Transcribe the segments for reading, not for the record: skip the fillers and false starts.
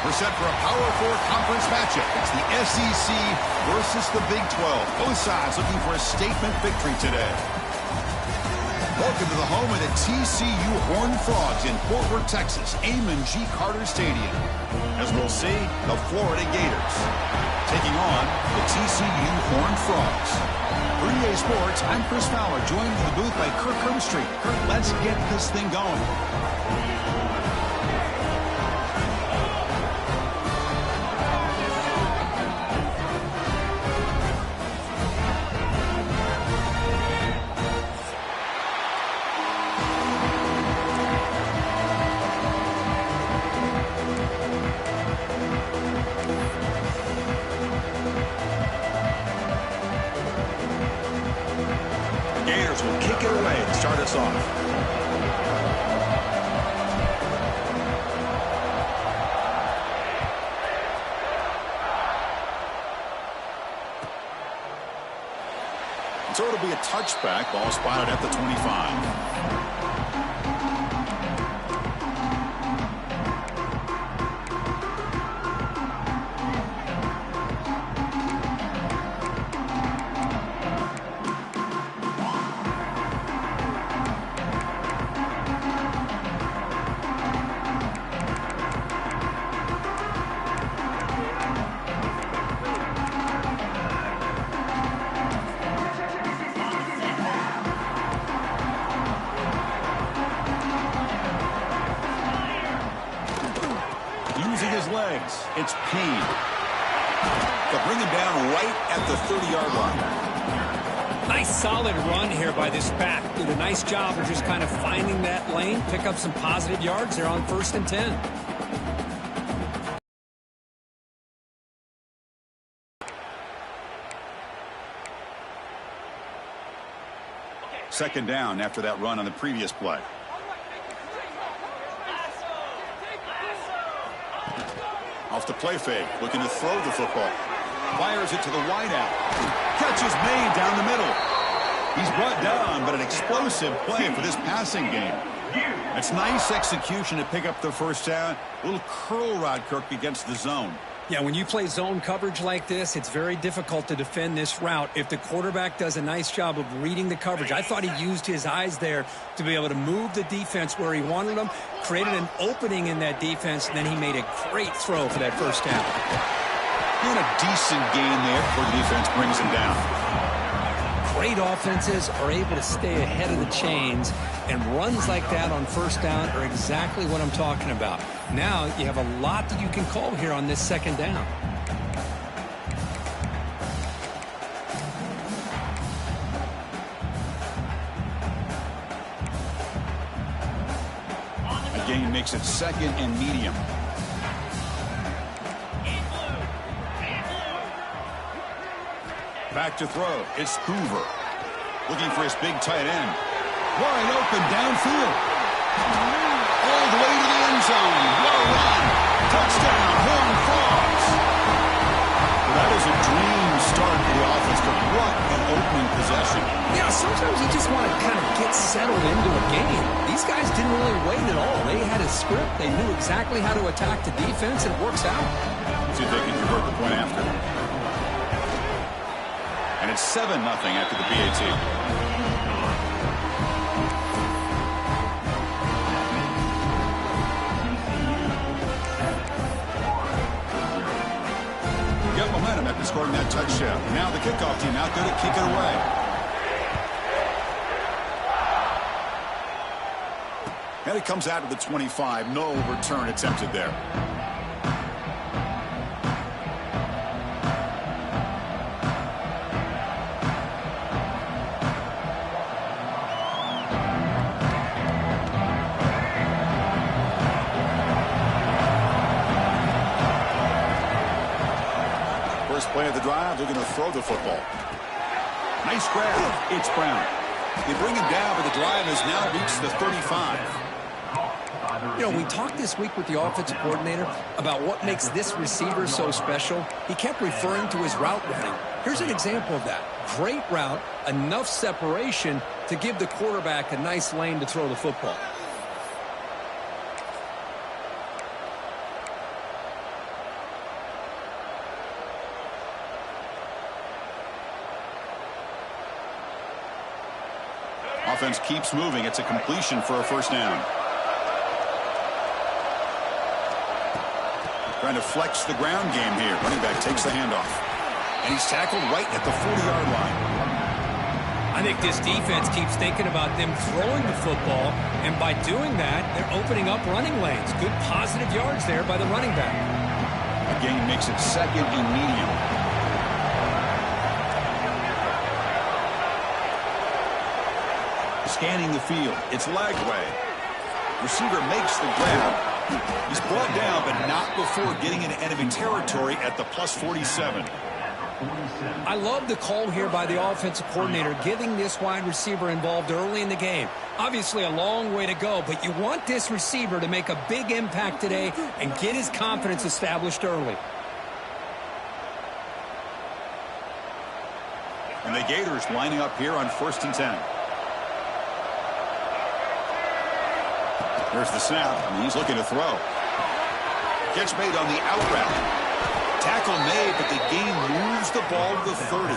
We're set for a Power 4 conference matchup. It's the SEC versus the Big 12. Both sides looking for a statement victory today. Welcome to the home of the TCU Horned Frogs in Fort Worth, Texas, Amon G. Carter Stadium. As we'll see, the Florida Gators taking on the TCU Horned Frogs. For EA Sports, I'm Chris Fowler, joined in the booth by Kirk Herbstreit. Kirk, let's get this thing going. Will kick it away and start us off. So it'll be a touchback. Ball spotted at the 25. Legs. It's Payne. They'll bring him down right at the 30-yard line. Nice solid run here by this back. Did a nice job of just kind of finding that lane, pick up some positive yards there on 1st and 10. Second down after that run on the previous play. Off the play fake, looking to throw the football. Fires it to the wideout. Catch is made down the middle. He's brought down, but an explosive play for this passing game. It's nice execution to pick up the first down. A little curl rod, Kirk, against the zone. Yeah, when you play zone coverage like this, it's very difficult to defend this route if the quarterback does a nice job of reading the coverage. I thought he used his eyes there to be able to move the defense where he wanted them, created an opening in that defense, and then he made a great throw for that first down. And a decent gain there before defense brings him down. Great offenses are able to stay ahead of the chains, and runs like that on first down are exactly what I'm talking about. Now you have a lot that you can call here on this second down. The gain makes it 2nd and medium. Back to throw. It's Hoover. Looking for his big tight end. Wide open downfield. All the way to the end zone. Well run. Touchdown, Horned Frogs. That is a dream start for the offense, but what an opening possession. Yeah, sometimes you just want to kind of get settled into a game. These guys didn't really wait at all. They had a script. They knew exactly how to attack the defense, and it works out. See if they can convert the point after. And it's 7-0 after the PAT. Got momentum after scoring that touchdown. Now the kickoff team out there to kick it away. And it comes out to the 25. No return attempted there. First play of the drive, they're going to throw the football. Nice grab. It's Brown. They bring him down, but the drive has now reached the 35. You know, we talked this week with the offensive coordinator about what makes this receiver so special. He kept referring to his route running. Here's an example of that. Great route, enough separation to give the quarterback a nice lane to throw the football. offense keeps moving. It's a completion for a first down. Trying to flex the ground game here. Running back takes the handoff. And he's tackled right at the 40-yard line. I think this defense keeps thinking about them throwing the football, and by doing that, they're opening up running lanes. Good positive yards there by the running back. A gain makes it second and medium. Scanning the field. It's Lagway. Receiver makes the grab. He's brought down, but not before getting into enemy territory at the +47. I love the call here by the offensive coordinator, getting this wide receiver involved early in the game. Obviously a long way to go, but you want this receiver to make a big impact today and get his confidence established early. And the Gators lining up here on 1st and 10. Here's the snap, and he's looking to throw. Catch made on the out route. Tackle made, but the gain moves the ball to the 30.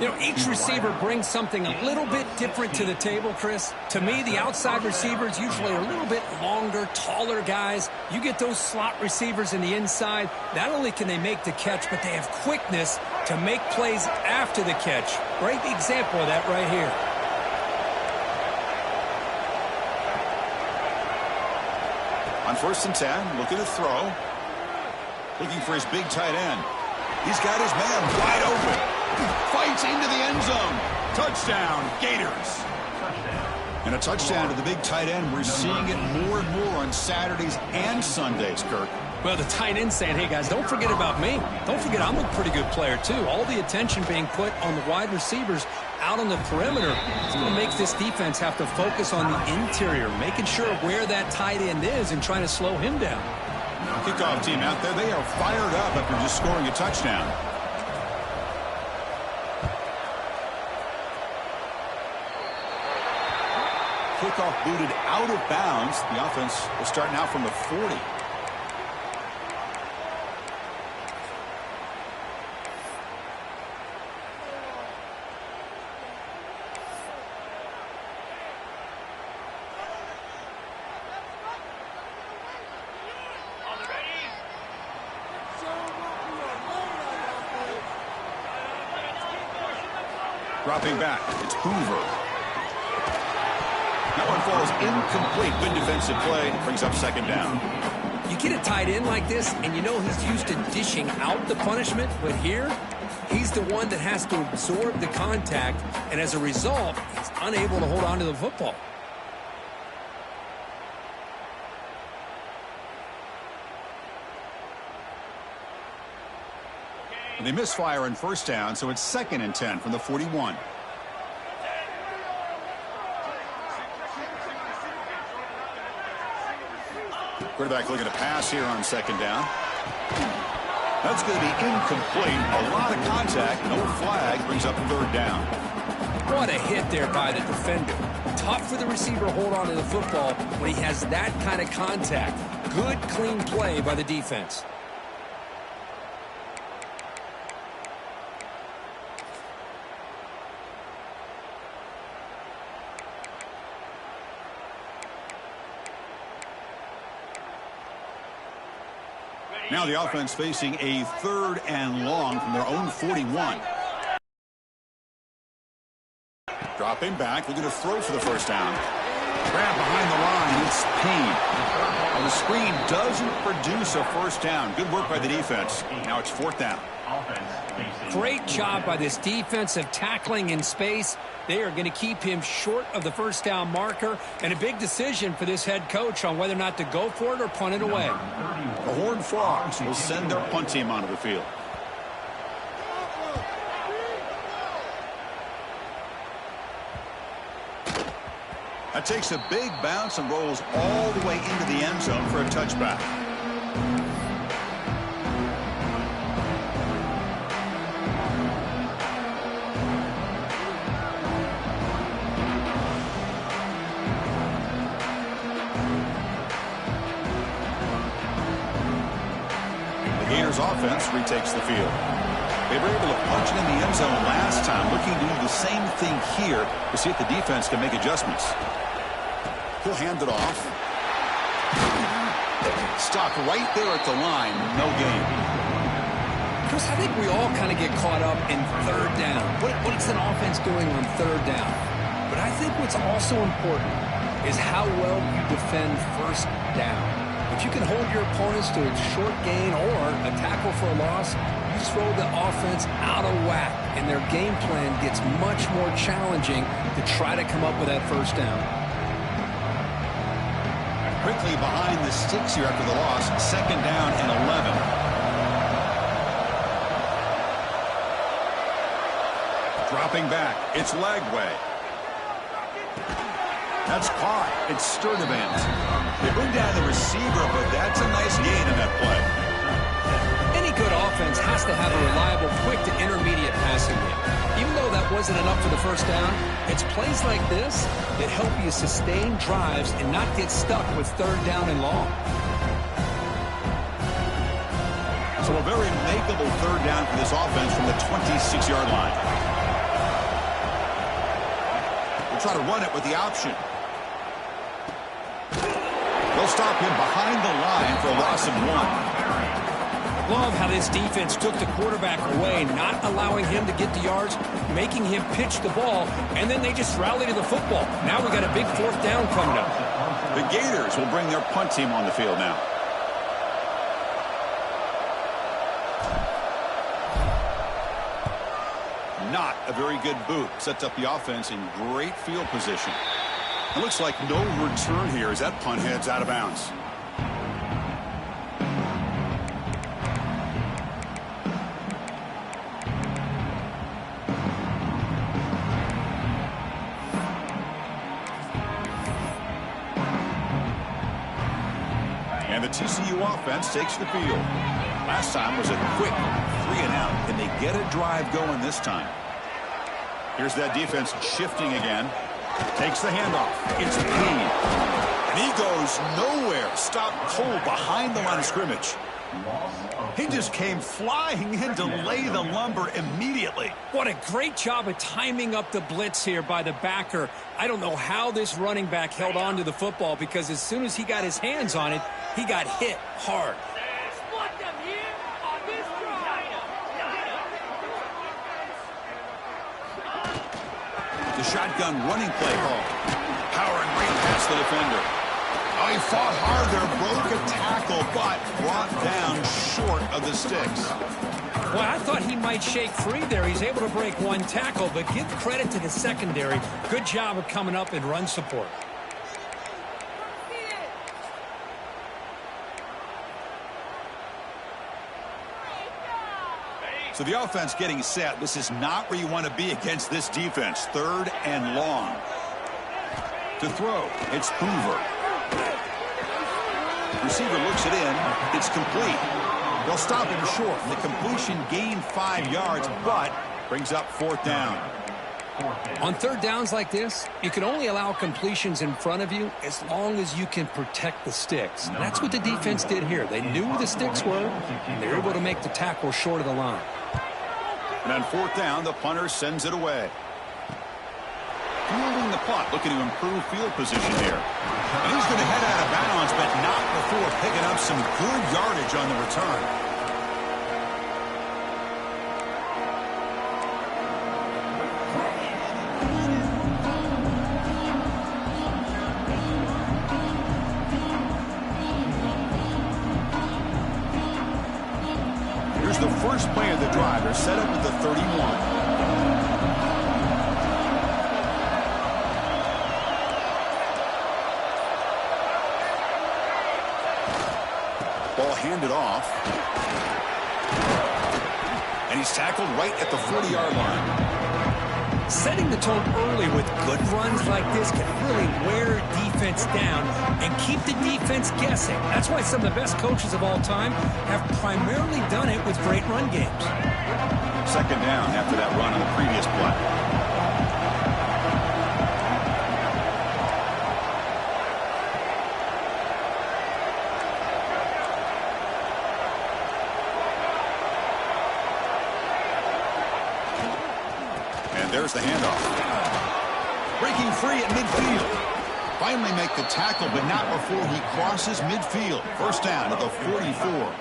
You know, each receiver brings something a little bit different to the table, Chris. To me, the outside receivers usually are a little bit longer, taller guys. You get those slot receivers in the inside, not only can they make the catch, but they have quickness to make plays after the catch. Great example of that right here. On 1st and 10, looking to throw. Looking for his big tight end. He's got his man wide open. Fights into the end zone. Touchdown, Gators. And a touchdown to the big tight end. We're seeing it more and more on Saturdays and Sundays, Kirk. Well, the tight end saying, hey, guys, don't forget about me. Don't forget I'm a pretty good player, too. All the attention being put on the wide receivers out on the perimeter. It's going to make this defense have to focus on the interior, making sure where that tight end is and trying to slow him down. Kickoff team out there. They are fired up after just scoring a touchdown. Kickoff booted out of bounds. The offense will start now from the 40. Dropping back, it's Hoover. That one falls incomplete. Good defensive play. Brings up 2nd down. You get a tight end like this, and you know he's used to dishing out the punishment, but here, he's the one that has to absorb the contact, and as a result, he's unable to hold on to the football. And they misfire on 1st down, so it's 2nd and 10 from the 41. Quarterback looking to pass here on 2nd down. That's going to be incomplete. A lot of contact, no flag, brings up 3rd down. What a hit there by the defender. Tough for the receiver to hold on to the football when he has that kind of contact. Good, clean play by the defense. Now the offense facing a 3rd and long from their own 41. Dropping back, looking to throw for the 1st down. Grab behind the line, it's Payne. And the screen doesn't produce a 1st down. Good work by the defense. Now it's 4th down. Great job by this defensive tackling in space. They are going to keep him short of the 1st down marker, and a big decision for this head coach on whether or not to go for it or punt it away. The Horned Frogs will send their punt team onto the field. That takes a big bounce and rolls all the way into the end zone for a touchback. Gators offense retakes the field. They were able to punch it in the end zone last time, looking to do the same thing here to see if the defense can make adjustments. He'll hand it off. Stopped right there at the line. No gain. Chris, I think we all kind of get caught up in third down. What's an offense doing on third down? But I think what's also important is how well you defend first down. If you can hold your opponents to a short gain or a tackle for a loss, you throw the offense out of whack, and their game plan gets much more challenging to try to come up with that first down. Quickly behind the sticks here after the loss. Second down and 11. Dropping back. It's Lagway. That's caught. It's Sturdivant. They bring down the receiver, but that's a nice gain in that play. Any good offense has to have a reliable, quick to intermediate passing game. Even though that wasn't enough for the first down, it's plays like this that help you sustain drives and not get stuck with third down and long. So a very makeable third down for this offense from the 26-yard line. We'll try to run it with the option. They'll stop him behind the line for a loss of 1. Love how this defense took the quarterback away, not allowing him to get the yards, making him pitch the ball, and then they just rally to the football. Now we got a big fourth down coming up. The Gators will bring their punt team on the field now. Not a very good boot. Sets up the offense in great field position. It looks like no return here as that punt heads out of bounds. And the TCU offense takes the field. Last time was a quick 3-and-out. Can they get a drive going this time? Here's that defense shifting again. Takes the handoff. It's Payne. And he goes nowhere. Stopped cold behind the line of scrimmage. He just came flying in to lay the lumber immediately. What a great job of timing up the blitz here by the backer. I don't know how this running back held on to the football, because as soon as he got his hands on it, he got hit hard. The shotgun running play call. Powering right past the defender. Oh, he fought hard there, broke a tackle, but brought down short of the sticks. Well, I thought he might shake free there. He's able to break one tackle, but give credit to the secondary. Good job of coming up in run support. So the offense getting set. This is not where you want to be against this defense. Third and long. To throw, it's Hoover. Receiver looks it in. It's complete. They'll stop him short. The completion gained 5 yards, but brings up fourth down. On third downs like this, you can only allow completions in front of you as long as you can protect the sticks. And that's what the defense did here. They knew where the sticks were, and they were able to make the tackle short of the line. And on fourth down, the punter sends it away. Fielding the punt, looking to improve field position here. And he's going to head out of bounds, but not before picking up some good yardage on the return. Here's the first play of the drive. They're set up at the 31. Ball handed off. And he's tackled right at the 40-yard line. Setting the tone early with good runs like this can really wear a defense down and keep the defense guessing. That's why some of the best coaches of all time have primarily done it with great run games. Second down after that run on the previous play. There's the handoff. Breaking free at midfield. Finally make the tackle, but not before he crosses midfield. First down at the 44.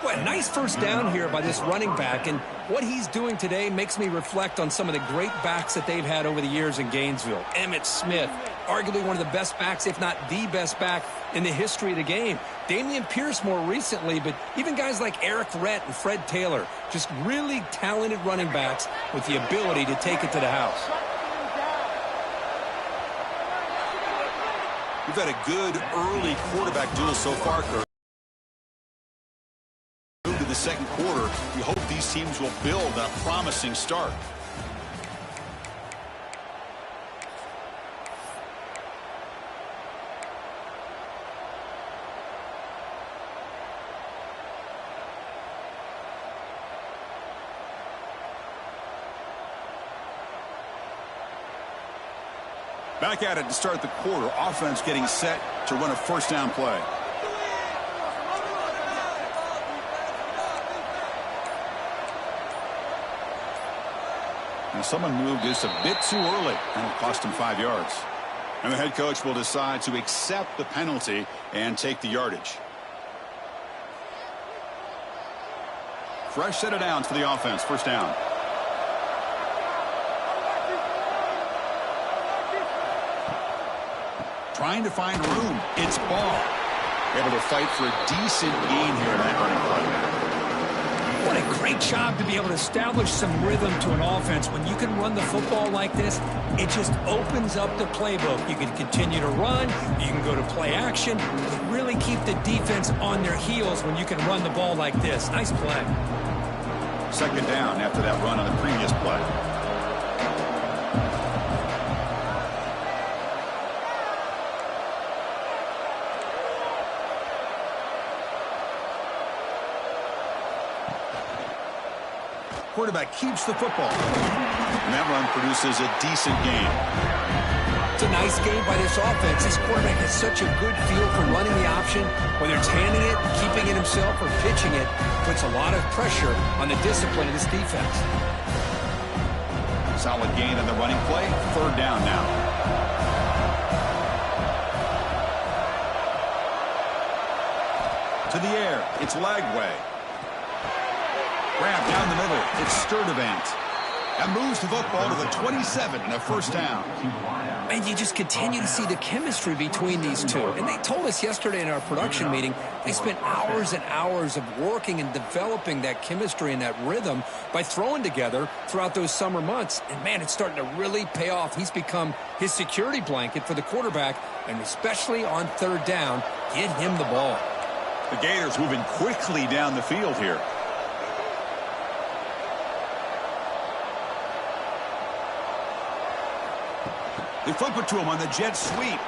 Well, nice first down here by this running back, and what he's doing today makes me reflect on some of the great backs that they've had over the years in Gainesville. Emmitt Smith, arguably one of the best backs, if not the best back in the history of the game. Damian Pierce more recently, but even guys like Eric Rhett and Fred Taylor, just really talented running backs with the ability to take it to the house. We've had a good early quarterback duel so far, Kurt. To the second quarter, we hope these teams will build on a promising start. Back at it to start the quarter. Offense getting set to run a first down play. Now someone moved just a bit too early, and it cost him 5 yards. And the head coach will decide to accept the penalty and take the yardage. Fresh set of downs for the offense. First down. Trying to find room. It's Ball. Able to fight for a decent gain here in that running play. What a great job to be able to establish some rhythm to an offense. When you can run the football like this, it just opens up the playbook. You can continue to run. You can go to play action. But really keep the defense on their heels when you can run the ball like this. Nice play. Second down after that run on the previous play. Quarterback keeps the football. And that run produces a decent gain. It's a nice game by this offense. This quarterback has such a good feel for running the option. Whether it's handing it, keeping it himself, or pitching it, puts a lot of pressure on the discipline of this defense. Solid gain on the running play. Third down now. To the air. It's Lagway. Grab down the middle. It's Sturdivant. And moves the football to the 27 and a first down. And you just continue to see the chemistry between these two. And they told us yesterday in our production meeting, they spent hours and hours of working and developing that chemistry and that rhythm by throwing together throughout those summer months. And, man, it's starting to really pay off. He's become his security blanket for the quarterback, and especially on third down, get him the ball. The Gators moving quickly down the field here. They flip it to him on the jet sweep.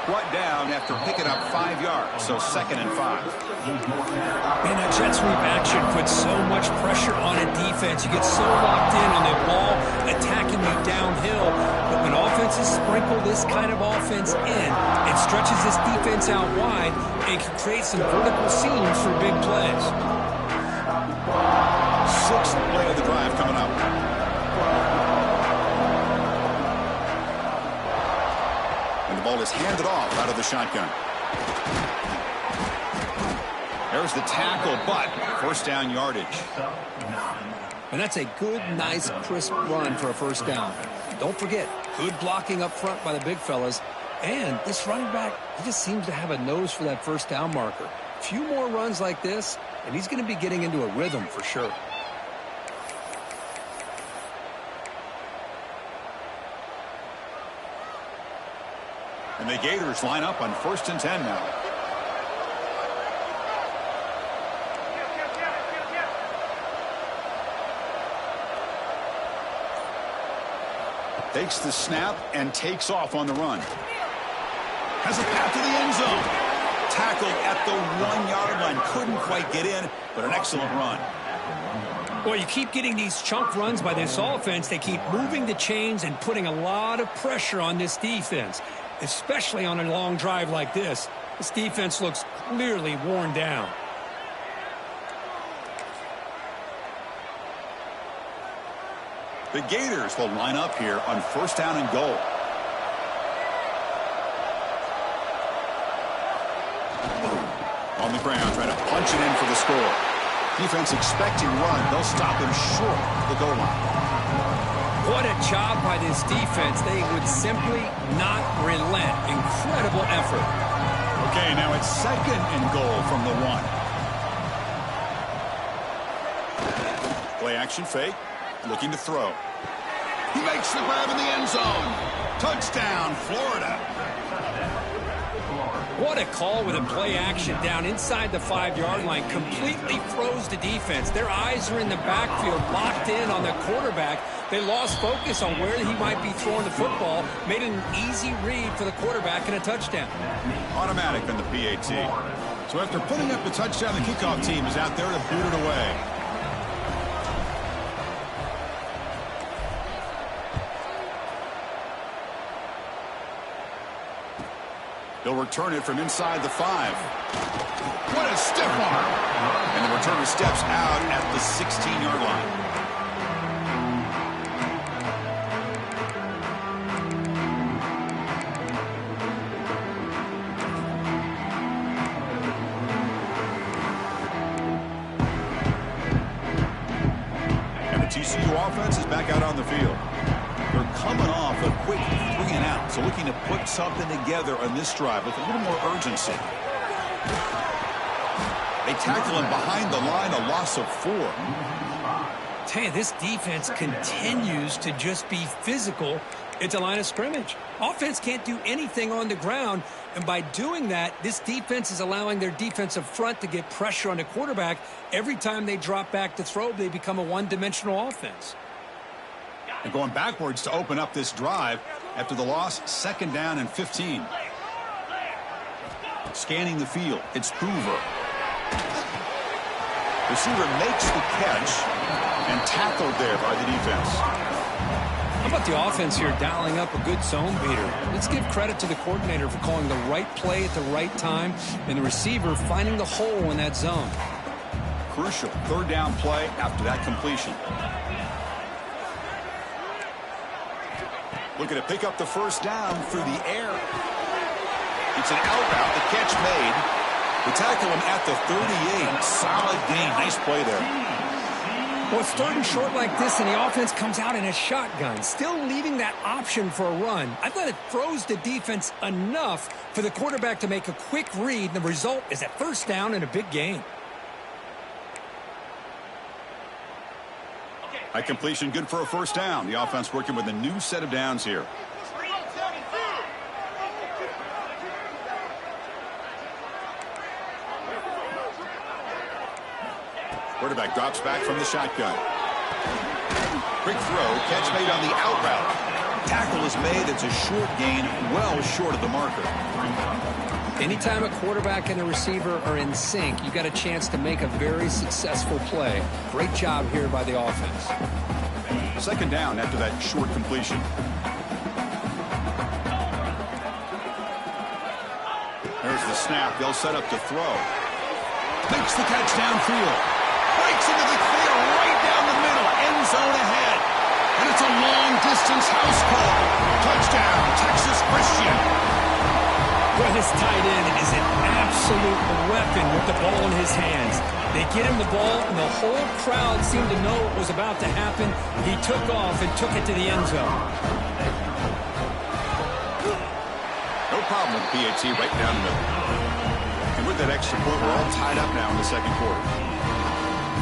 Brought down after picking up 5 yards, so 2nd and 5. Man, that jet sweep action puts so much pressure on a defense. You get so locked in on the ball attacking you downhill. But when offenses sprinkle this kind of offense in, it stretches this defense out wide and can create some vertical seams for big plays. 6th play of the drive coming up. And the ball is handed off out of the shotgun. There's the tackle, but first down yardage. And that's a good, nice, crisp run for a first down. Don't forget, good blocking up front by the big fellas. And this running back, he just seems to have a nose for that first down marker. A few more runs like this, and he's going to be getting into a rhythm for sure. And the Gators line up on 1st and 10 now. Takes the snap and takes off on the run. Has a path to the end zone. Tackled at the 1-yard line. Couldn't quite get in, but an excellent run. Well, you keep getting these chunk runs by this offense. They keep moving the chains and putting a lot of pressure on this defense, especially on a long drive like this. This defense looks clearly worn down. The Gators will line up here on first down and goal. On the ground, trying to punch it in for the score. Defense expecting run. They'll stop him short of the goal line. What a job by this defense. They would simply not relent. Incredible effort. Okay, now it's second and goal from the 1. Play action fake. Looking to throw. He makes the grab in the end zone. Touchdown, Florida. What a call with a play action down inside the 5-yard line. Completely froze the defense. Their eyes are in the backfield, locked in on the quarterback. They lost focus on where he might be throwing the football. Made it an easy read for the quarterback and a touchdown. Automatic on the PAT. So after putting up the touchdown, the kickoff team is out there to boot it away. They'll return it from inside the 5. What a stiff arm. And the returner steps out at the 16-yard line. And the TCU offense is back out on the field. They're coming off a quick 3 and out, so looking to put something together on this drive with a little more urgency. They tackle him behind the line, a loss of 4. Tell you, this defense continues to just be physical at the line of scrimmage. Offense can't do anything on the ground, and by doing that, this defense is allowing their defensive front to get pressure on the quarterback. Every time they drop back to throw, they become a one-dimensional offense. And going backwards to open up this drive after the loss, second down and 15. Scanning the field, it's Hoover. Receiver makes the catch and tackled there by the defense. How about the offense here dialing up a good zone beater? Let's give credit to the coordinator for calling the right play at the right time and the receiver finding the hole in that zone. Crucial third down play after that completion. Looking to pick up the first down through the air. It's an out route, the catch made. They tackle him at the 38. Solid gain. Nice play there. Well, it's third and short like this, and the offense comes out in a shotgun, still leaving that option for a run. I thought it froze the defense enough for the quarterback to make a quick read, and the result is a first down and a big gain. High completion, good for a first down. The offense working with a new set of downs here. Quarterback drops back from the shotgun. Quick throw, catch made on the out route. Tackle is made, it's a short gain, well short of the marker. Anytime a quarterback and a receiver are in sync, you got a chance to make a very successful play. Great job here by the offense. Second down after that short completion. There's the snap. They'll set up to throw. Makes the catch downfield. Breaks into the clear right down the middle. End zone ahead. And it's a long-distance house call. Touchdown, Texas Christian. Well, this tight end is an absolute weapon with the ball in his hands. They get him the ball, and the whole crowd seemed to know what was about to happen. He took off and took it to the end zone. No problem with PAT right down the middle. And with that extra point, we're all tied up now in the second quarter.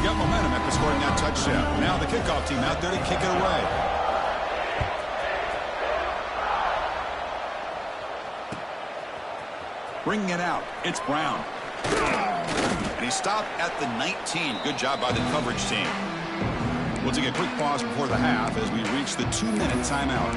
We got momentum after scoring that touchdown. Now the kickoff team out there to kick it away. Bringing it out, it's Brown. And he stopped at the 19. Good job by the coverage team. We'll take a quick pause before the half as we reach the 2-minute timeout.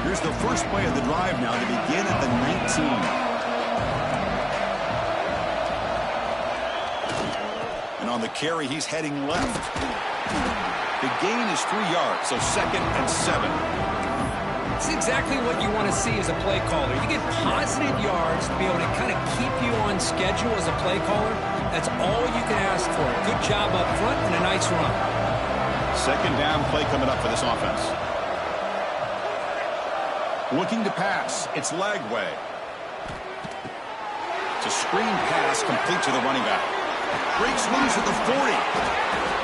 Here's the first play of the drive now to begin at the 19. And on the carry, he's heading left. The gain is 3 yards, so 2nd and 7. That's exactly what you want to see as a play caller. You get positive yards to be able to kind of keep you on schedule as a play caller. That's all you can ask for. Good job up front and a nice run. Second down play coming up for this offense. Looking to pass. It's Lagway. It's a screen pass complete to the running back. Breaks loose at the 40.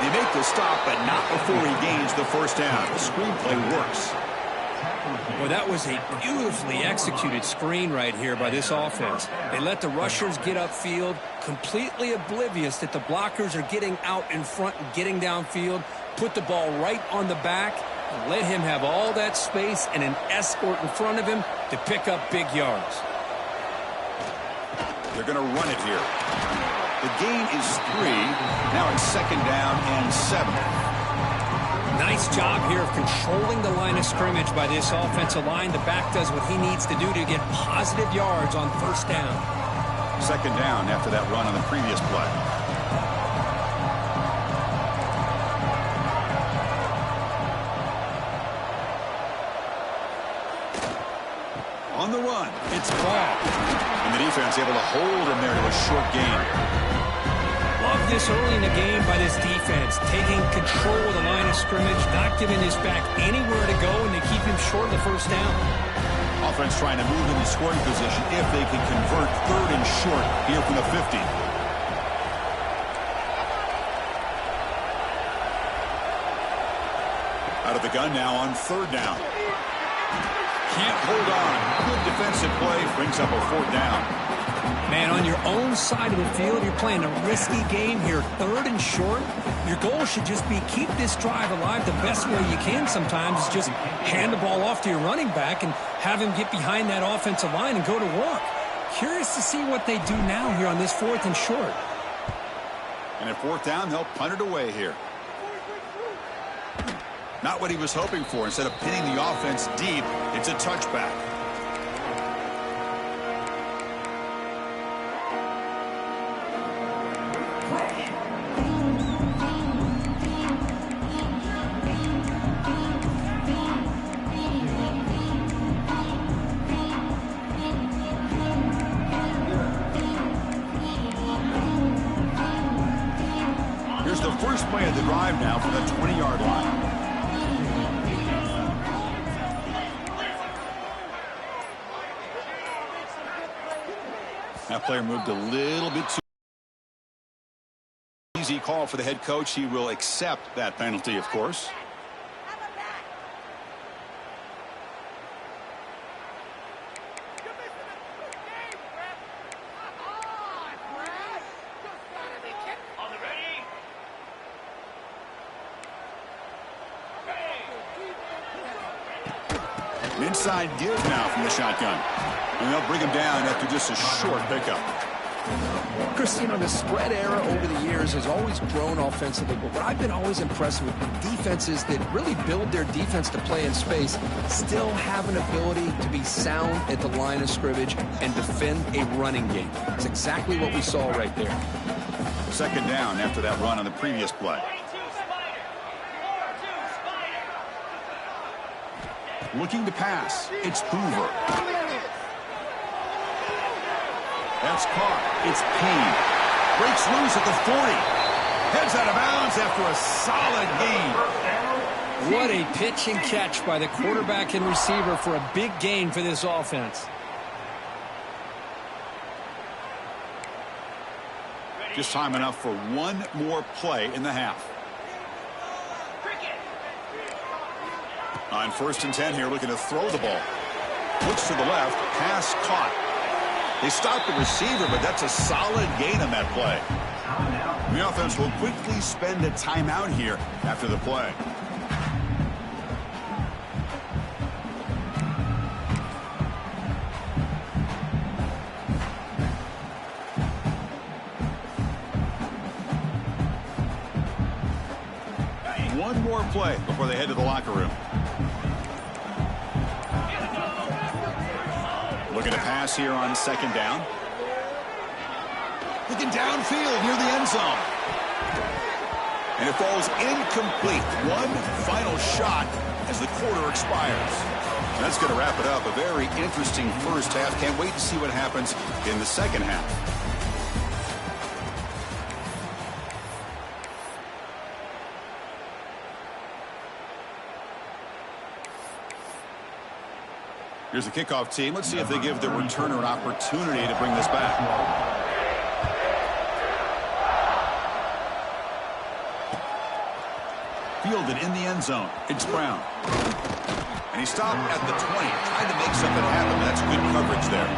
They make the stop, but not before he gains the first down. The screenplay works. Well, that was a beautifully executed screen right here by this offense. They let the rushers get upfield, completely oblivious that the blockers are getting out in front and getting downfield, put the ball right on the back, and let him have all that space and an escort in front of him to pick up big yards. They're going to run it here. The gain is 3. Now it's second down and 7. Nice job here of controlling the line of scrimmage by this offensive line. The back does what he needs to do to get positive yards on first down. Second down after that run on the previous play. On the run, it's Ball. And the defense able to hold him there to a short gain. Love this early in the game by this defense, taking control of the line of scrimmage, not giving his back anywhere to go, and they keep him short of the first down. Offense trying to move into scoring position if they can convert third and short here from the 50. Out of the gun now on third down. Can't hold on. Good defensive play brings up a fourth down. Man, on your own side of the field, you're playing a risky game here. Third and short, your goal should just be keep this drive alive the best way you can sometimes is just hand the ball off to your running back and have him get behind that offensive line and go to work. Curious to see what they do now here on this fourth and short. And at fourth down, they'll punt it away here. Not what he was hoping for. Instead of pinning the offense deep, it's a touchback. Here's the first play of the drive now from the 20-yard line. That player moved a little bit too easy call for the head coach. He will accept that penalty, of course. An inside give now from the shotgun. And they'll bring him down after just a short pickup. Chris, you know, the spread era over the years has always grown offensively, but what I've been always impressed with defenses that really build their defense to play in space still have an ability to be sound at the line of scrimmage and defend a running game. That's exactly what we saw right there. Second down after that run on the previous play. Looking to pass. It's Hoover. That's caught. It's Payne. Breaks loose at the 40. Heads out of bounds after a solid gain. What a pitch and catch by the quarterback and receiver for a big gain for this offense. Just time enough for one more play in the half. On first and 10 here, looking to throw the ball. Looks to the left, pass caught. They stopped the receiver, but that's a solid gain on that play. The offense will quickly spend a timeout here after the play. One more play before they head to the locker room. Looking to pass here on second down. Looking downfield near the end zone. And it falls incomplete. One final shot as the quarter expires. That's going to wrap it up. A very interesting first half. Can't wait to see what happens in the second half. Here's the kickoff team. Let's see if they give the returner an opportunity to bring this back. Fielded in the end zone. It's Brown. And he stopped at the 20, trying to make something happen. That's good coverage there.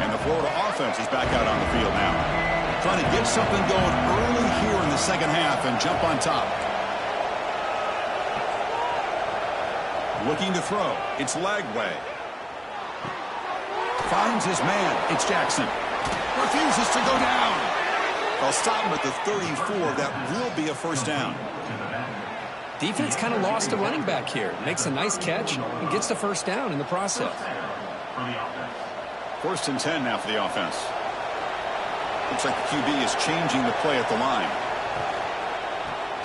And the Florida offense is back out on the field now. Trying to get something going early here in the second half and jump on top. Looking to throw. It's Lagway. Finds his man. It's Jackson. Refuses to go down. They'll stop him at the 34. That will be a first down. Defense kind of lost a running back here. Makes a nice catch and gets the first down in the process. First and 10 now for the offense. Looks like the QB is changing the play at the line.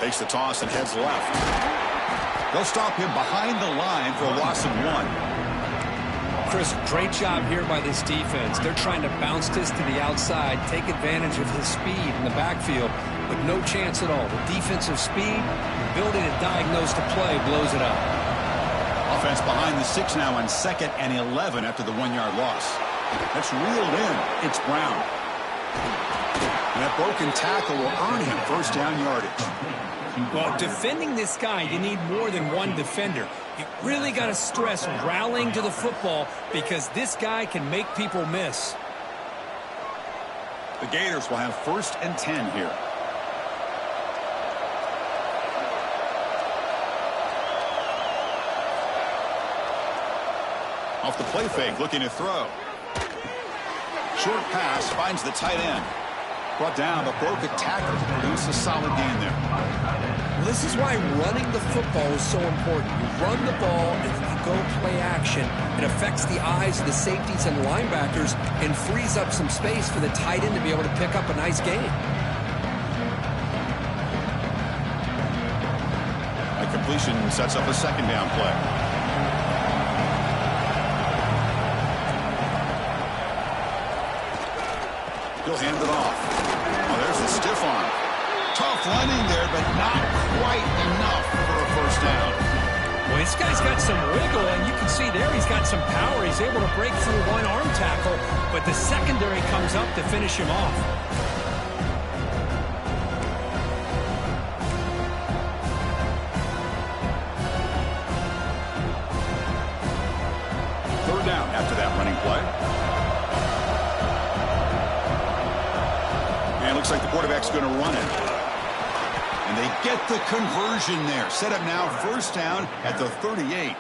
Takes the toss and heads left. They'll stop him behind the line for a loss of 1. Chris, great job here by this defense. They're trying to bounce this to the outside, take advantage of his speed in the backfield, but no chance at all. The defensive speed, ability to diagnose the play, blows it up. Offense behind the 6 now on 2nd and 11 after the 1-yard loss. That's reeled in. It's Brown. And that broken tackle will earn him first down yardage. Well, defending this guy, you need more than one defender. You really got to stress rallying to the football because this guy can make people miss. The Gators will have first and 10 here. Off the play fake, looking to throw. Short pass, finds the tight end. Brought down, but broke a tackle to produce a solid gain there. Well, this is why running the football is so important. You run the ball, and if you go play action, it affects the eyes of the safeties and linebackers and frees up some space for the tight end to be able to pick up a nice gain. The completion sets up a second down play. He'll hand it off. Oh, there's the stiff arm. Tough running there, but not quite enough for a first down. Well, this guy's got some wiggle, and you can see there he's got some power. He's able to break through one arm tackle, but the secondary comes up to finish him off. Third down after that running play. Looks like the quarterback's going to run it. And they get the conversion there. Set up now first down at the 38.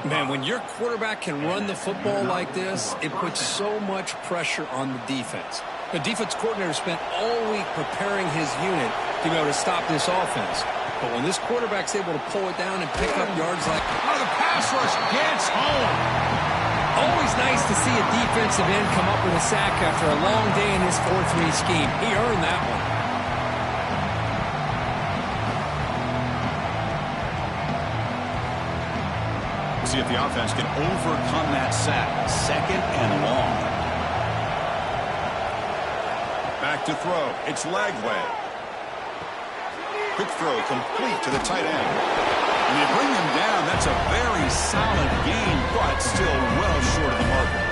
Man, when your quarterback can run the football like this, it puts so much pressure on the defense. The defense coordinator spent all week preparing his unit to be able to stop this offense. But when this quarterback's able to pull it down and pick up yards like... Oh, the pass rush gets home. Always nice to see a defensive end come up with a sack after a long day in his 4-3 scheme. He earned that one. We'll see if the offense can overcome that sack. Second and long. Back to throw. It's Lagway. Quick throw complete to the tight end. And they bring him down. That's a very solid game, but still well short of the marker.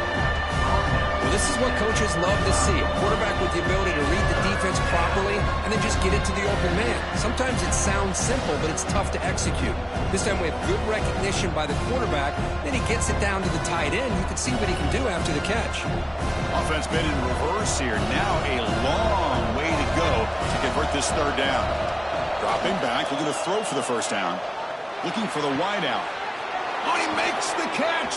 Well, this is what coaches love to see. A quarterback with the ability to read the defense properly and then just get it to the open man. Sometimes it sounds simple, but it's tough to execute. This time we have good recognition by the quarterback. Then he gets it down to the tight end. You can see what he can do after the catch. Offense been in reverse here. Now a long way to go to convert this third down. Dropping back, looking to throw for the first down. Looking for the wide out. Oh, he makes the catch.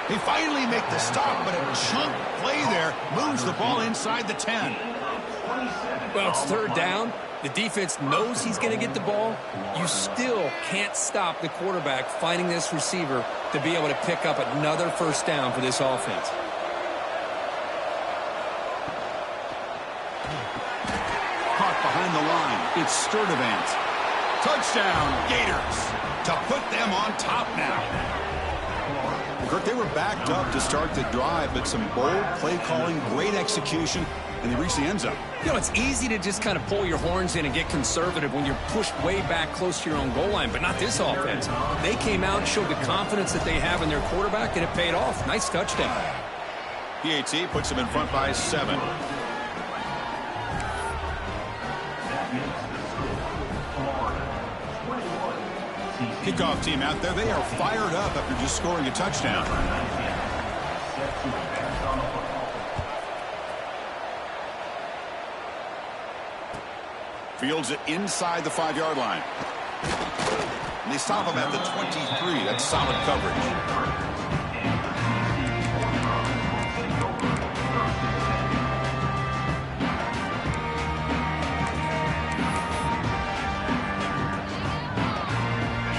He finally make the stop, but a chunk play there moves the ball inside the 10. Well, it's third down. The defense knows he's going to get the ball. You still can't stop the quarterback finding this receiver to be able to pick up another first down for this offense. It's Sturdivant. Touchdown, Gators, to put them on top now. Kirk, they were backed up to start the drive, but some bold play calling, great execution, and they reached the end zone. You know, it's easy to just kind of pull your horns in and get conservative when you're pushed way back close to your own goal line, but not this offense. They came out and showed the confidence that they have in their quarterback, and it paid off. Nice touchdown. PAT puts them in front by 7. Kickoff team out there. They are fired up after just scoring a touchdown. Fields it inside the 5-yard line. And they stop him at the 23. That's solid coverage.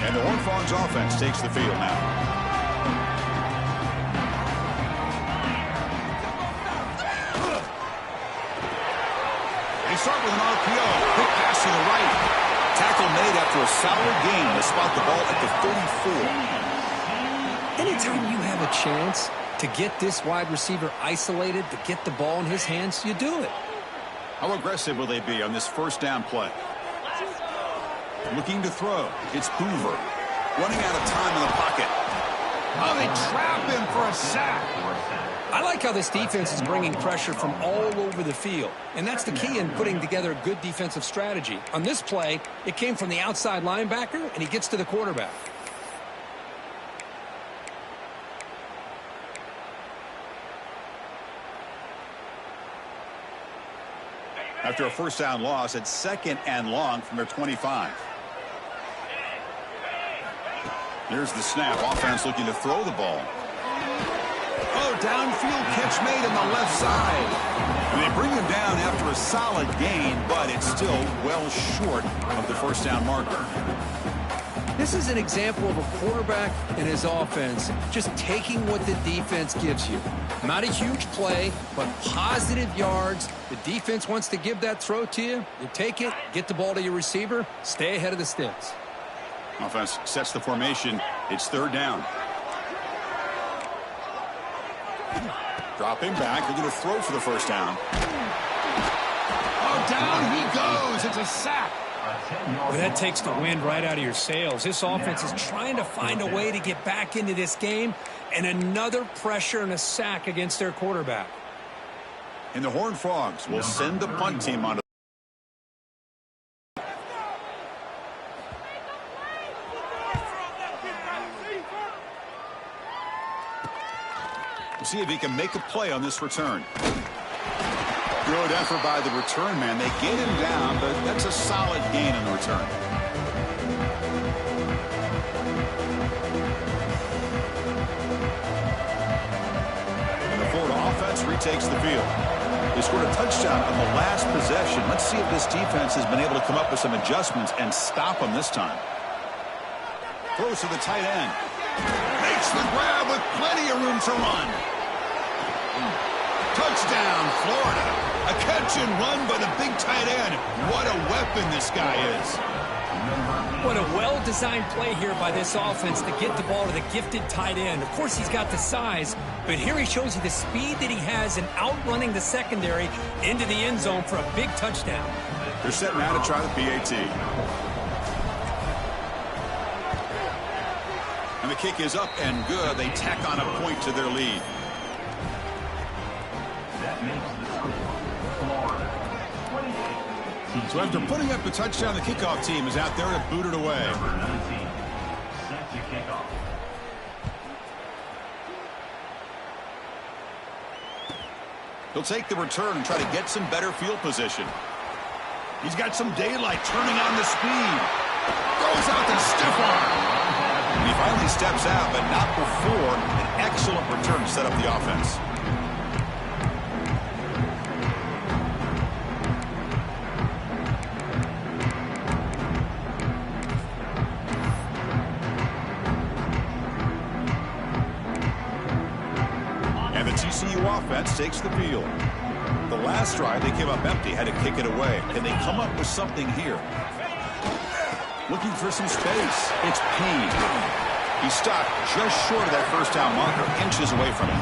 And the Horned Frogs offense takes the field now. They start with an RPO. Quick pass to the right. Tackle made after a solid gain to spot the ball at the 34. Anytime you have a chance to get this wide receiver isolated, to get the ball in his hands, you do it. How aggressive will they be on this first down play? Looking to throw. It's Hoover. Running out of time in the pocket. Oh, they trap him for a sack. I like how this defense is bringing pressure from all over the field. And that's the key in putting together a good defensive strategy. On this play, it came from the outside linebacker, and he gets to the quarterback. After a first down loss, it's 2nd and long from their 25. There's the snap. Offense looking to throw the ball. Oh, downfield catch made on the left side. And they bring him down after a solid gain, but it's still well short of the first down marker. This is an example of a quarterback and his offense just taking what the defense gives you. Not a huge play, but positive yards. The defense wants to give that throw to you. You take it, get the ball to your receiver, stay ahead of the sticks. Offense sets the formation. It's 3rd down. Dropping back. They're going to throw for the first down. Oh, down he goes. It's a sack. Well, that takes the wind right out of your sails. This offense is trying to find a way to get back into this game, and another pressure and a sack against their quarterback. And the Horned Frogs will send the punt team on. We'll see if he can make a play on this return. Good effort by the return man. They get him down, but that's a solid gain on the return. And the Florida offense retakes the field. They scored a touchdown on the last possession. Let's see if this defense has been able to come up with some adjustments and stop them this time. Throws to the tight end. Makes the grab with plenty of room to run. Touchdown, Florida. A catch and run by the big tight end. What a weapon this guy is. What a well-designed play here by this offense to get the ball to the gifted tight end. Of course, he's got the size, but here he shows you the speed that he has in outrunning the secondary into the end zone for a big touchdown. They're set now to try the PAT. And the kick is up and good. They tack on a point to their lead. So after putting up the touchdown, the kickoff team is out there to boot it away. He'll take the return and try to get some better field position. He's got some daylight turning on the speed. Goes out the stiff arm. And he finally steps out, but not before an excellent return to set up the offense. And the TCU offense takes the field. The last drive, they came up empty, had to kick it away. Can they come up with something here? Looking for some space. It's Payne. He stopped just short of that first down marker, inches away from it.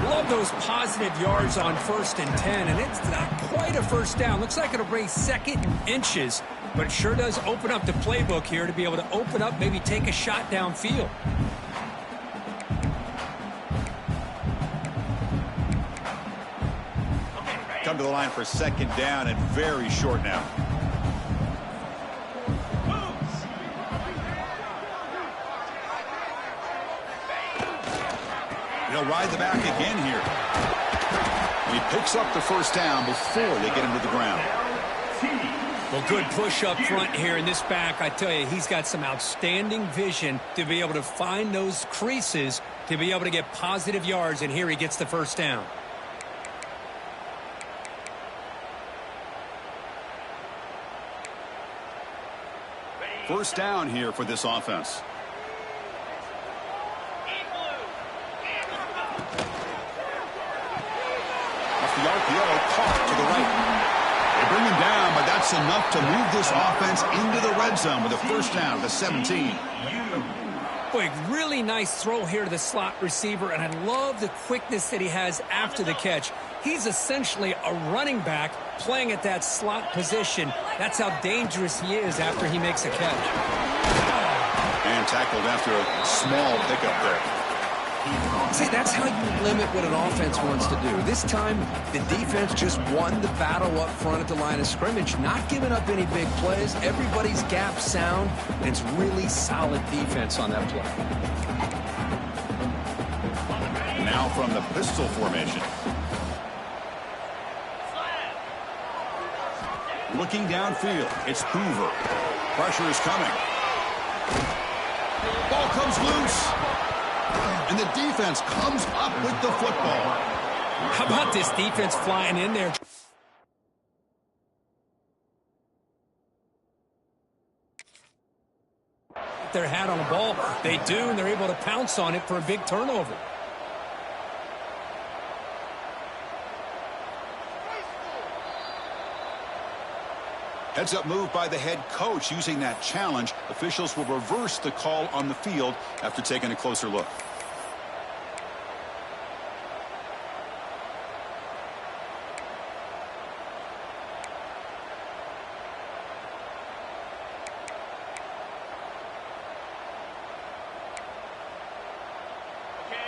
Love those positive yards on 1st and 10, and it's not quite a first down. Looks like it'll bring 2nd and inches, but it sure does open up the playbook here to be able to open up, maybe take a shot downfield. Come to the line for 2nd down and very short now. He'll ride the back again here. He picks up the first down before they get him to the ground. Well, good push up front here in this back. I tell you, he's got some outstanding vision to be able to find those creases to be able to get positive yards, and here he gets the first down. First down here for this offense. Off the RPO, caught to the right. They bring him down, but that's enough to move this offense into the red zone with a first down to 17. Boy, really nice throw here to the slot receiver, and I love the quickness that he has after the catch. He's essentially a running back playing at that slot position. That's how dangerous he is after he makes a catch. And tackled after a small pickup there. See, that's how you limit what an offense wants to do. This time, the defense just won the battle up front at the line of scrimmage, not giving up any big plays. Everybody's gap sound, and it's really solid defense on that play. Now from the pistol formation. Looking downfield, it's Hoover. Pressure is coming. Ball comes loose. And the defense comes up with the football. How about this defense flying in there? Their hat on the ball. They do, and they're able to pounce on it for a big turnover. Heads up move by the head coach. Using that challenge, officials will reverse the call on the field after taking a closer look.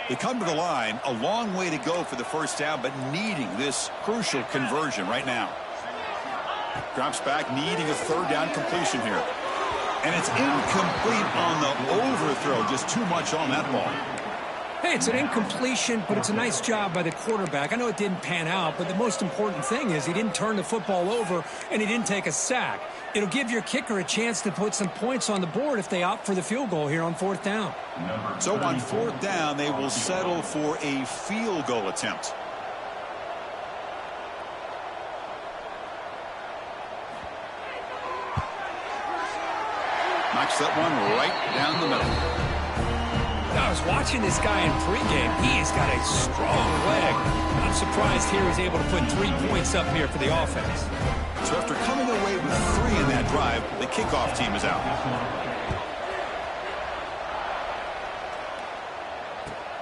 They come to the line, a long way to go for the first down, but needing this crucial conversion right now. Drops back, needing a third down completion here. And it's incomplete on the overthrow. Just too much on that ball. Hey, it's an incompletion, but it's a nice job by the quarterback. I know it didn't pan out, but the most important thing is he didn't turn the football over and he didn't take a sack. It'll give your kicker a chance to put some points on the board if they opt for the field goal here on 4th down. So on 4th down, they will settle for a field goal attempt. Knocks that one right down the middle. I was watching this guy in pregame. He's got a strong leg. I'm surprised here he's able to put 3 points up here for the offense. So after coming away with 3 in that drive, the kickoff team is out.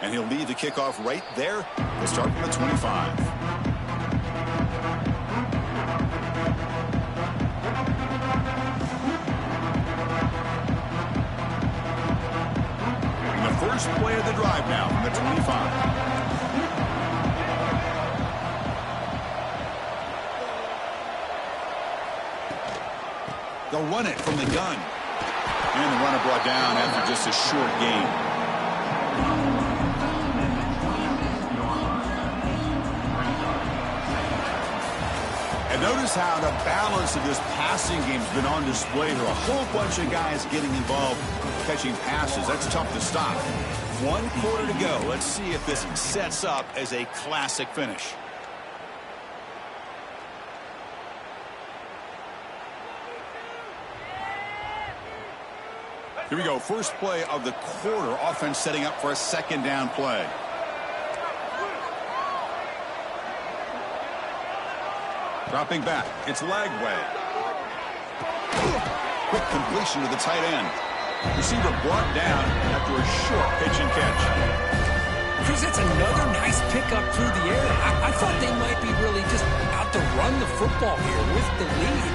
And he'll lead the kickoff right there. They'll start from the 25. First play of the drive now from the 25. They'll run it from the gun. And the runner brought down after just a short gain. And notice how the balance of this passing game has been on display here. A whole bunch of guys getting involved catching passes. That's tough to stop. 1 quarter to go. Let's see if this sets up as a classic finish. Here we go. First play of the quarter. Offense setting up for a 2nd down play. Dropping back. It's Lagway. Quick completion to the tight end. Receiver brought down after a short pitch and catch. Chris, that's another nice pickup through the air. I thought they might be really just out to run the football here with the lead.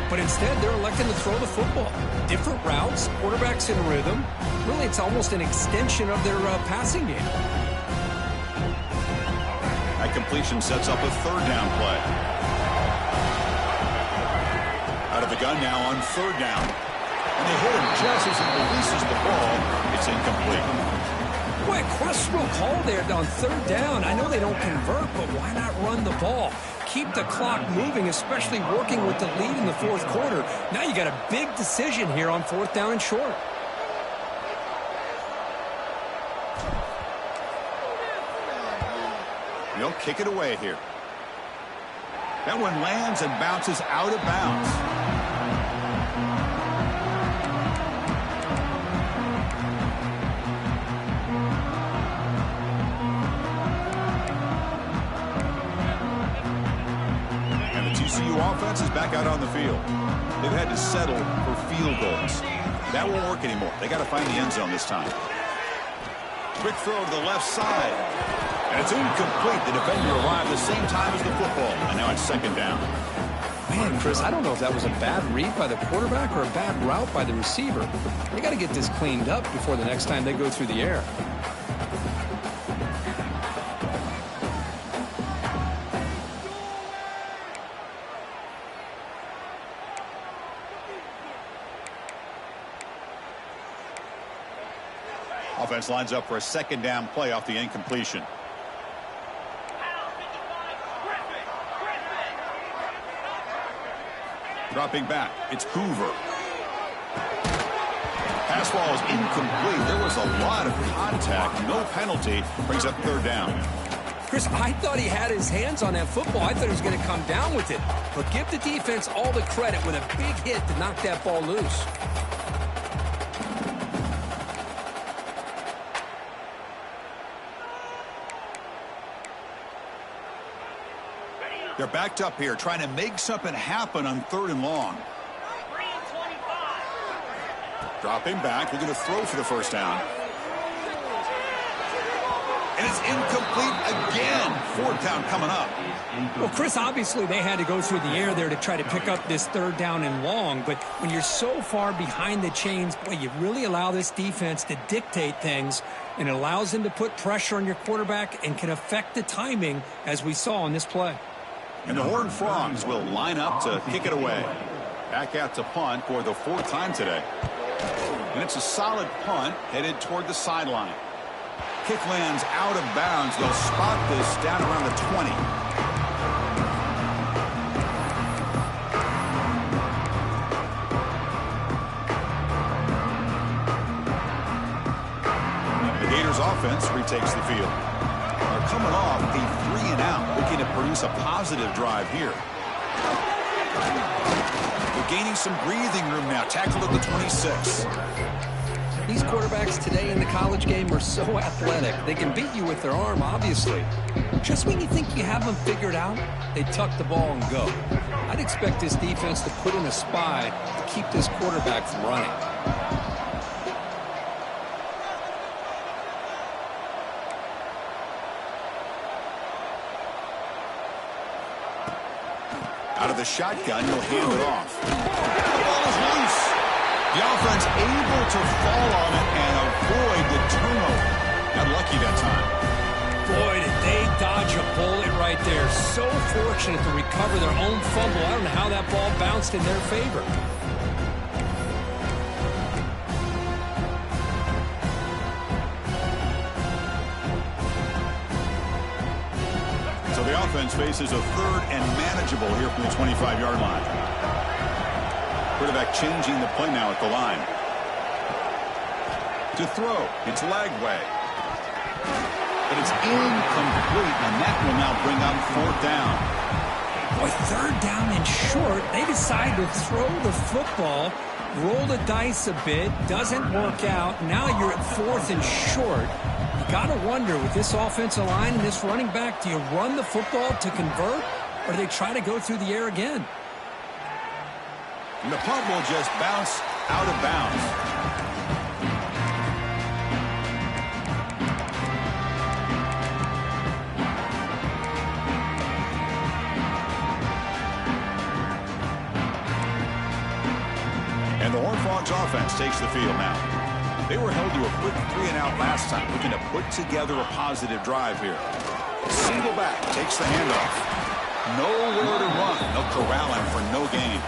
But instead, they're electing to throw the football. Different routes, quarterbacks in rhythm. Really, it's almost an extension of their passing game. That completion sets up a third down play. Out of the gun now on third down. And they hit him just as he releases the ball. It's incomplete. Boy, a questionable call there on third down. I know they don't convert, but why not run the ball? Keep the clock moving, especially working with the lead in the fourth quarter. Now you got a big decision here on fourth down and short. They'll kick it away here. That one lands and bounces out of bounds. And the TCU offense is back out on the field. They've had to settle for field goals. That won't work anymore. They got to find the end zone this time. Quick throw to the left side. And it's incomplete. The defender arrived the same time as the football. And now it's second down. Man, Chris, I don't know if that was a bad read by the quarterback or a bad route by the receiver. They got to get this cleaned up before the next time they go through the air. Offense lines up for a second down play off the incompletion. Dropping back, it's Hoover. Pass ball is incomplete. There was a lot of contact. No penalty. Brings up third down. Chris, I thought he had his hands on that football. I thought he was going to come down with it. But give the defense all the credit with a big hit to knock that ball loose. They're backed up here, trying to make something happen on third and long. Dropping back, we're going to throw for the first down. And it's incomplete again. Fourth down coming up. Well, Chris, obviously they had to go through the air there to try to pick up this third down and long. But when you're so far behind the chains, boy, you really allow this defense to dictate things. And it allows them to put pressure on your quarterback and can affect the timing, as we saw on this play. And the Horned Frogs will line up to kick it away. Back out to punt for the fourth time today. And it's a solid punt headed toward the sideline. Kick lands out of bounds. They'll spot this down around the 20. The Gators offense retakes the field. They're coming off a 3-and-out, looking to produce a positive drive here. They're gaining some breathing room now. Tackled at the 26. These quarterbacks today in the college game are so athletic. They can beat you with their arm, obviously. Just when you think you have them figured out, they tuck the ball and go. I'd expect this defense to put in a spy to keep this quarterback from running. Out of the shotgun, he'll hand it off. The ball is loose. The offense able to fall on it and avoid the turnover. Got lucky that time. Boy, did they dodge a bullet right there. So fortunate to recover their own fumble. I don't know how that ball bounced in their favor. So the offense faces a third and manageable here from the 25-yard line. Quarterback changing the play now at the line. To throw, it's Lagway. But it's incomplete, and that will now bring up fourth down. Boy, third down and short. They decide to throw the football, roll the dice a bit, doesn't work out. Now you're at fourth and short. You got to wonder, with this offensive line and this running back, do you run the football to convert, or do they try to go through the air again? And the punt will just bounce out of bounds. And the Horned Frogs offense takes the field now. They were held to a quick 3-and-out last time, looking to put together a positive drive here. Single back takes the handoff. Nowhere to run. They'll corral him for no gain.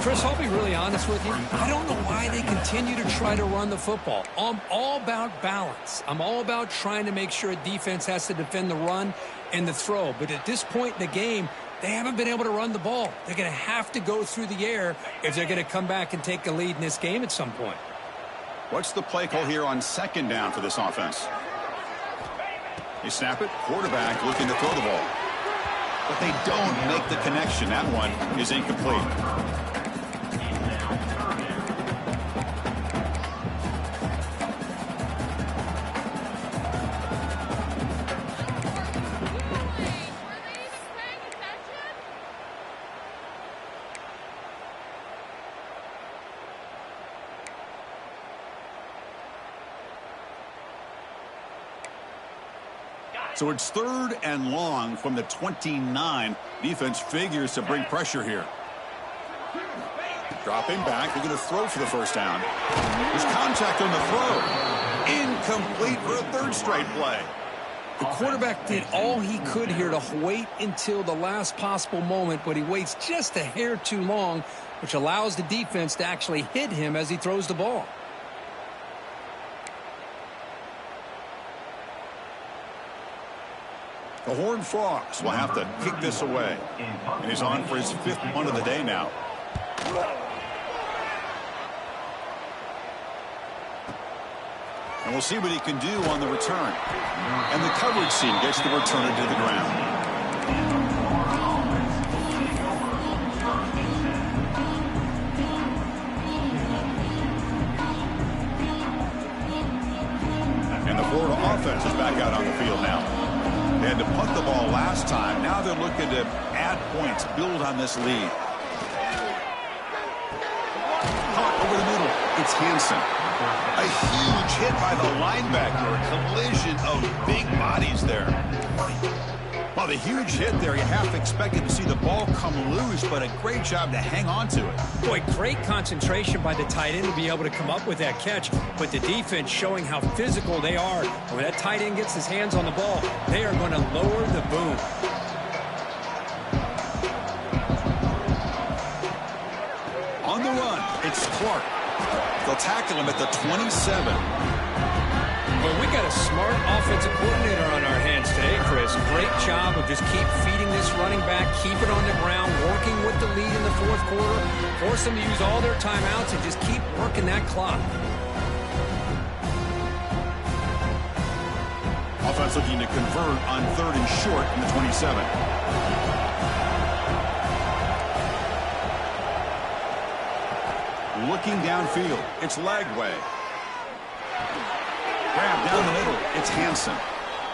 Chris, I'll be really honest with you. I don't know why they continue to try to run the football. I'm all about balance. I'm all about trying to make sure a defense has to defend the run and the throw. But at this point in the game, they haven't been able to run the ball. They're going to have to go through the air if they're going to come back and take a lead in this game at some point. What's the play call here on second down for this offense? They snap it. Quarterback looking to throw the ball. But they don't make the connection. That one is incomplete. So it's 3rd and long from the 29. Defense figures to bring pressure here. Dropping back. They're going to throw for the first down. There's contact on the throw. Incomplete for a 3rd straight play. The quarterback did all he could here to wait until the last possible moment, but he waits just a hair too long, which allows the defense to actually hit him as he throws the ball. The Horned Frogs will have to kick this away. And he's on for his 5th punt of the day now. And we'll see what he can do on the return. And the coverage team gets the returner to the ground. And the Florida offense is back out on the field now. They had to punt the ball last time. Now they're looking to add points, build on this lead. Caught over the middle. It's Hansen. A huge hit by the linebacker. A collision of big bodies there. Well, the huge hit there, you half expected to see the ball come loose, but a great job to hang on to it. Boy, great concentration by the tight end to be able to come up with that catch, but the defense showing how physical they are. When that tight end gets his hands on the ball, they are going to lower the boom. On the run, it's Clark. They'll tackle him at the 27. Well, we got a smart offensive coordinator on our hands today, Chris. Great job of just keep feeding this running back, keep it on the ground, working with the lead in the 4th quarter, force them to use all their timeouts and just keep working that clock. Offense looking to convert on 3rd and short from the 27. Looking downfield, it's Lagway. Grab down the middle, it's Hansen.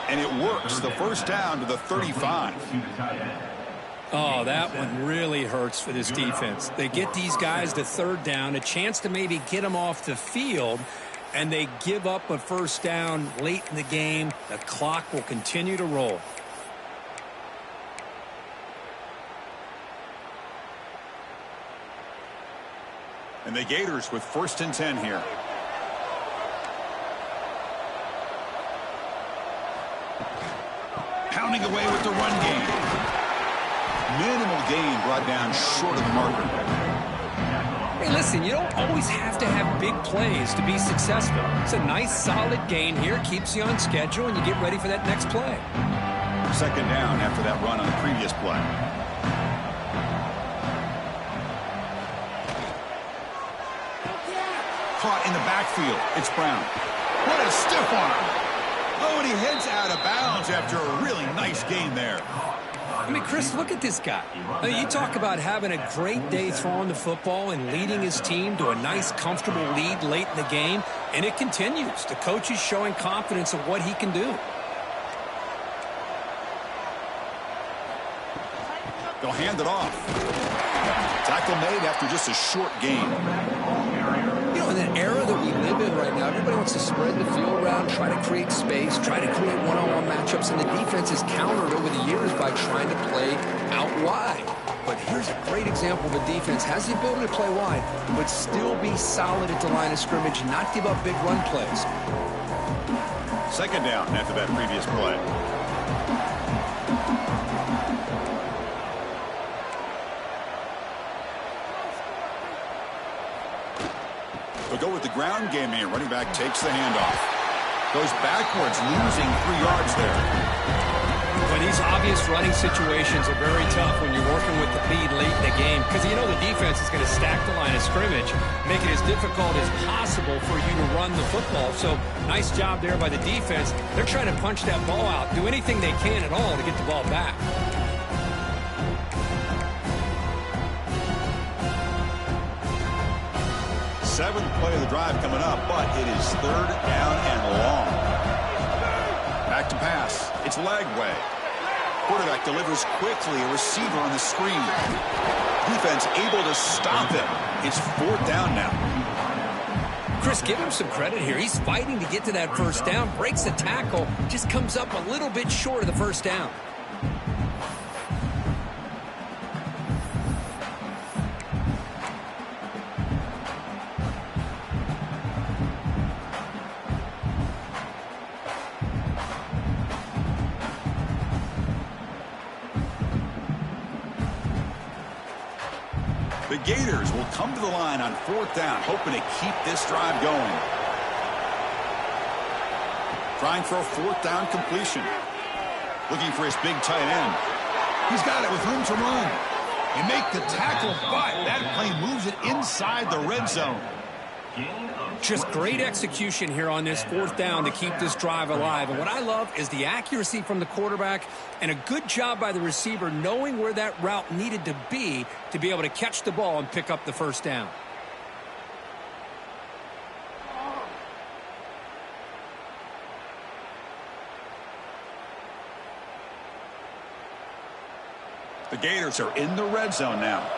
And it works, the first down to the 35. Oh, that one really hurts for this defense. They get these guys to 3rd down, a chance to maybe get them off the field, and they give up a first down late in the game. The clock will continue to roll. And the Gators with 1st and 10 here. Pounding away with the run game. Minimal gain brought down short of the marker. Hey, listen, you don't always have to have big plays to be successful. It's a nice, solid gain here. Keeps you on schedule, and you get ready for that next play. 2nd down after that run on the previous play. Caught in the backfield. It's Brown. What a stiff arm. Oh, and he heads out of bounds after a really nice gain there. I mean, Chris, look at this guy. I mean, you talk about having a great day throwing the football and leading his team to a nice, comfortable lead late in the game, and it continues. The coach is showing confidence of what he can do. They'll hand it off. Tackle made after just a short gain. You know, in an era that we live in right now, everybody wants to spread the field around, try to create space, try to create one-on-one matchups, and the defense is countered over the years by trying to play out wide. But here's a great example. The defense has the ability to play wide, but still be solid at the line of scrimmage, not give up big run plays. Second down after that previous play. They'll go with the ground game here. Running back takes the handoff. Goes backwards, losing 3 yards there. Well, these obvious running situations are very tough when you're working with the lead late in the game because you know the defense is going to stack the line of scrimmage, make it as difficult as possible for you to run the football. So nice job there by the defense. They're trying to punch that ball out, do anything they can at all to get the ball back. Seventh play of the drive coming up, but it is third down and long. Back to pass. It's leg way. Quarterback delivers quickly. A receiver on the screen. Defense able to stop him. It's fourth down now. Chris, give him some credit here. He's fighting to get to that first down. Breaks the tackle. Just comes up a little bit short of the first down. The Gators will come to the line on fourth down, hoping to keep this drive going. Trying for a fourth down completion. Looking for his big tight end. He's got it with room to run. You make the tackle, but that play moves it inside the red zone. Just great execution here on this fourth down to keep this drive alive. And what I love is the accuracy from the quarterback and a good job by the receiver knowing where that route needed to be able to catch the ball and pick up the first down. The Gators are in the red zone now.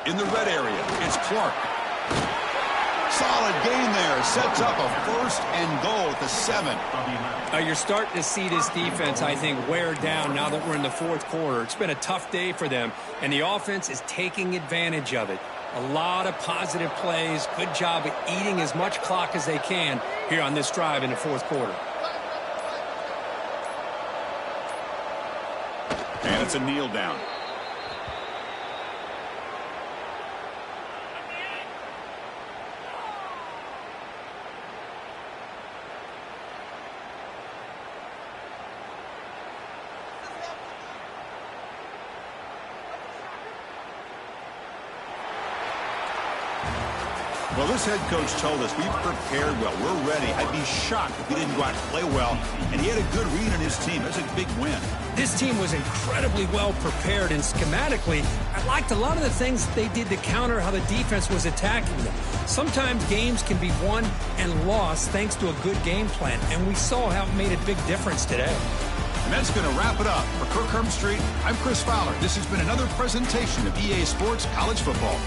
In the red area, it's Clark. Solid gain there. Sets up a first and goal at the 7. You're starting to see this defense, I think, wear down now that we're in the fourth quarter. It's been a tough day for them, and the offense is taking advantage of it. A lot of positive plays. Good job at eating as much clock as they can here on this drive in the fourth quarter. And it's a kneel down. Well, this head coach told us we've prepared well. We're ready. I'd be shocked if we didn't go out and play well. And he had a good read on his team. That's a big win. This team was incredibly well prepared, and schematically, I liked a lot of the things they did to counter how the defense was attacking them. Sometimes games can be won and lost thanks to a good game plan, and we saw how it made a big difference today. And that's going to wrap it up. For Kirk Street, I'm Chris Fowler. This has been another presentation of EA Sports College Football.